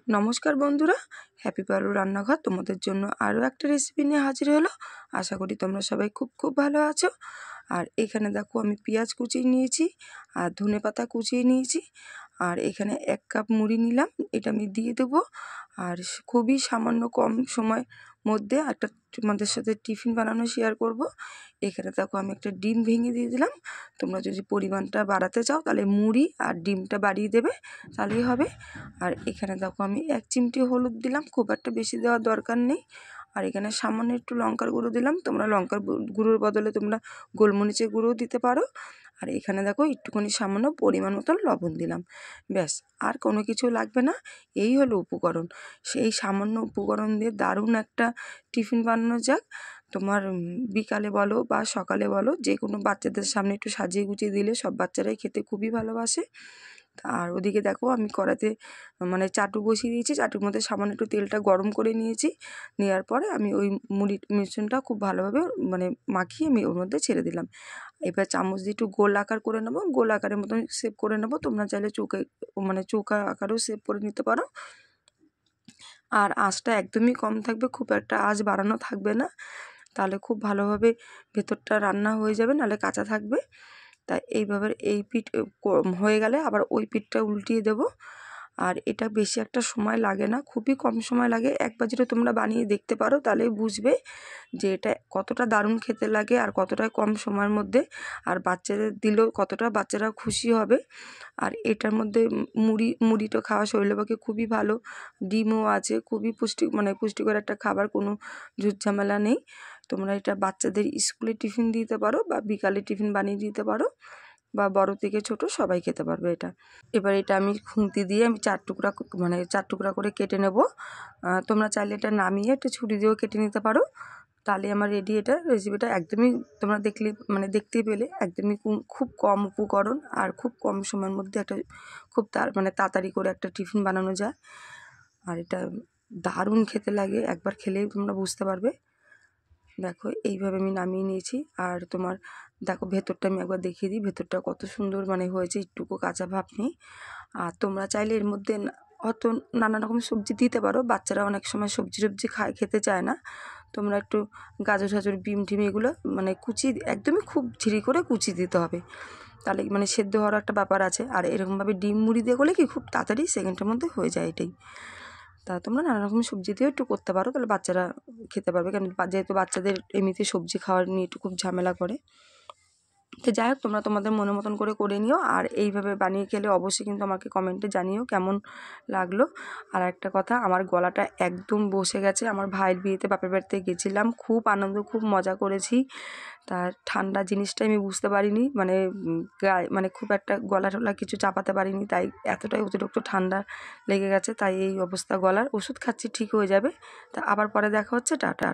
নমস্কার বন্ধুরা, হ্যাপি পারু রান্নাঘর তোমাদের জন্য আরও একটা রেসিপি নিয়ে হাজির হলো। আশা করি তোমরা সবাই খুব খুব ভালো আছো। আর এখানে দেখো আমি পেঁয়াজ কুচিয়ে নিয়েছি আর ধনেপাতা কুচিয়ে নিয়েছি। আর এখানে 1 কাপ মুড়ি নিলাম, এটা আমি দিয়ে দেবো। আর খুবই সামান্য কম সময় মধ্যে একটা তোমাদের সাথে টিফিন বানানো শেয়ার করব। এখানে দেখো আমি একটা ডিম ভেঙে দিয়ে দিলাম। তোমরা যদি পরিমাণটা বাড়াতে চাও তাহলে মুড়ি আর ডিমটা বাড়িয়ে দেবে, তাহলেই হবে। আর এখানে দেখো আমি 1 চিমটি হলুদ দিলাম, খুব একটা বেশি দেওয়ার দরকার নেই। আর এখানে সামান্য একটু লঙ্কার গুঁড়ো দিলাম, তোমরা লঙ্কার গুঁড়োর বদলে তোমরা গোলমরিচের গুঁড়োও দিতে পারো। আর এখানে দেখো একটুখানি সামান্য পরিমাণ মতন লবণ দিলাম, ব্যাস আর কোনো কিছু লাগবে না। এই হলো উপকরণ। সেই সামান্য উপকরণ দিয়ে দারুণ একটা টিফিন বানানো যাক। তোমার বিকালে বলো বা সকালে বলো, যে কোনো বাচ্চাদের সামনে একটু সাজিয়ে গুছিয়ে দিলে সব বাচ্চারাই খেতে খুবই ভালোবাসে। আর ওদিকে দেখো আমি কড়াতে চাটু বসিয়ে দিয়েছি, চাটুর মধ্যে সামান্য একটু তেলটা গরম করে নিয়েছি। নেওয়ার পরে আমি ওই মুড়ির মিশ্রণটা খুব ভালোভাবে মাখিয়ে আমি ওর মধ্যে ছেড়ে দিলাম। এবার চামচ দিয়ে একটু গোল আকার করে নেবো, গোল আকারের মতন শেপ করে নেবো। তোমরা চাইলে চৌকা আকারেও শেপ করে নিতে পারো। আর আঁচটা একদমই কম থাকবে, খুব একটা আঁচ বাড়ানো থাকবে না, তাহলে খুব ভালোভাবে ভেতরটা রান্না হয়ে যাবে, নাহলে কাঁচা থাকবে। তাই এইভাবে এই পিঠ হয়ে গেলে আবার ওই পিঠটা উল্টিয়ে দেব। আর এটা বেশি একটা সময় লাগে না, খুবই কম সময় লাগে। একবার যেটা তোমরা বানিয়ে দেখতে পারো, তাহলেই বুঝবে যে এটা কতটা দারুণ খেতে লাগে আর কতটা কম সময়ের মধ্যে। আর বাচ্চাদের দিলেও কতটা বাচ্চারা খুশি হবে। আর এটার মধ্যে মুড়িটা খাওয়া শরীরের পক্ষে খুবই ভালো। ডিমও আছে, খুবই পুষ্টিকর একটা খাবার, কোনো ঝুটঝামেলা নেই। তোমরা এটা বাচ্চাদের স্কুলে টিফিন দিতে পারো বা বিকালে টিফিন বানিয়ে দিতে পারো, বা বড় থেকে ছোট সবাই খেতে পারবে এটা। এবার এটা আমি খুন্তি দিয়ে আমি 4 টুকরা করে কেটে নেব। তোমরা চাইলে এটা নামিয়ে একটা ছুরি দিয়েও কেটে নিতে পারো, তাহলে আমার রেডি। এটা রেসিপিটা একদমই তোমরা দেখতেই পেলে একদমই খুব কম উপকরণ আর খুব কম সময়ের মধ্যে একটা খুব তাড়াতাড়ি করে একটা টিফিন বানানো যায়। আর এটা দারুণ খেতে লাগে, একবার খেলেই তোমরা বুঝতে পারবে। দেখো এইভাবে আমি নামিয়ে নিয়েছি। আর তোমার দেখো ভেতরটা আমি একবার দেখিয়ে দিই, ভেতরটা কত সুন্দর হয়েছে, একটুকু কাঁচা ভাব নেই। আর তোমরা চাইলে এর মধ্যে হয়তো নানা রকম সবজি দিতে পারো, বাচ্চারা অনেক সময় সবজি খেতে চায় না। তোমরা একটু গাজর ঠাজর বিম টিম এগুলো কুচি একদমই খুব ঝিরি করে কুচি দিতে হবে, তাহলে সেদ্ধ হওয়ার একটা ব্যাপার আছে। আর এরকমভাবে ডিম মুড়ি দিয়ে করলে কি খুব তাড়াতাড়ি সেকেন্ডের মধ্যে হয়ে যায় এটাই। তা তোমরা নানা রকম সবজি দিয়েও একটু করতে পারো, তাহলে বাচ্চারা খেতে পারবে, কারণ যেহেতু বাচ্চাদের এমনিতে সবজি খাওয়ার নিয়ে একটু খুব ঝামেলা করে। তো যাই হোক, তোমরা তোমাদের মনের মতন করে নিও। আর এইভাবে বানিয়ে খেলে অবশ্যই কিন্তু আমাকে কমেন্টে জানিও কেমন লাগলো। আর একটা কথা, আমার গলাটা একদম বসে গেছে। আমার ভাইয়ের বিয়েতে বাপের বাড়িতে গেছিলাম, খুব আনন্দ খুব মজা করেছি। তার ঠান্ডা জিনিসটা আমি বুঝতে পারিনি, গায়ে খুব একটা গলা টলা কিছু চাপাতে পারিনি, তাই এতটাই অতিরিক্ত ঠান্ডা লেগে গেছে, তাই এই অবস্থা গলার। ওষুধ খাচ্ছি, ঠিক হয়ে যাবে। তা আবার পরে দেখা হচ্ছে, টাটা।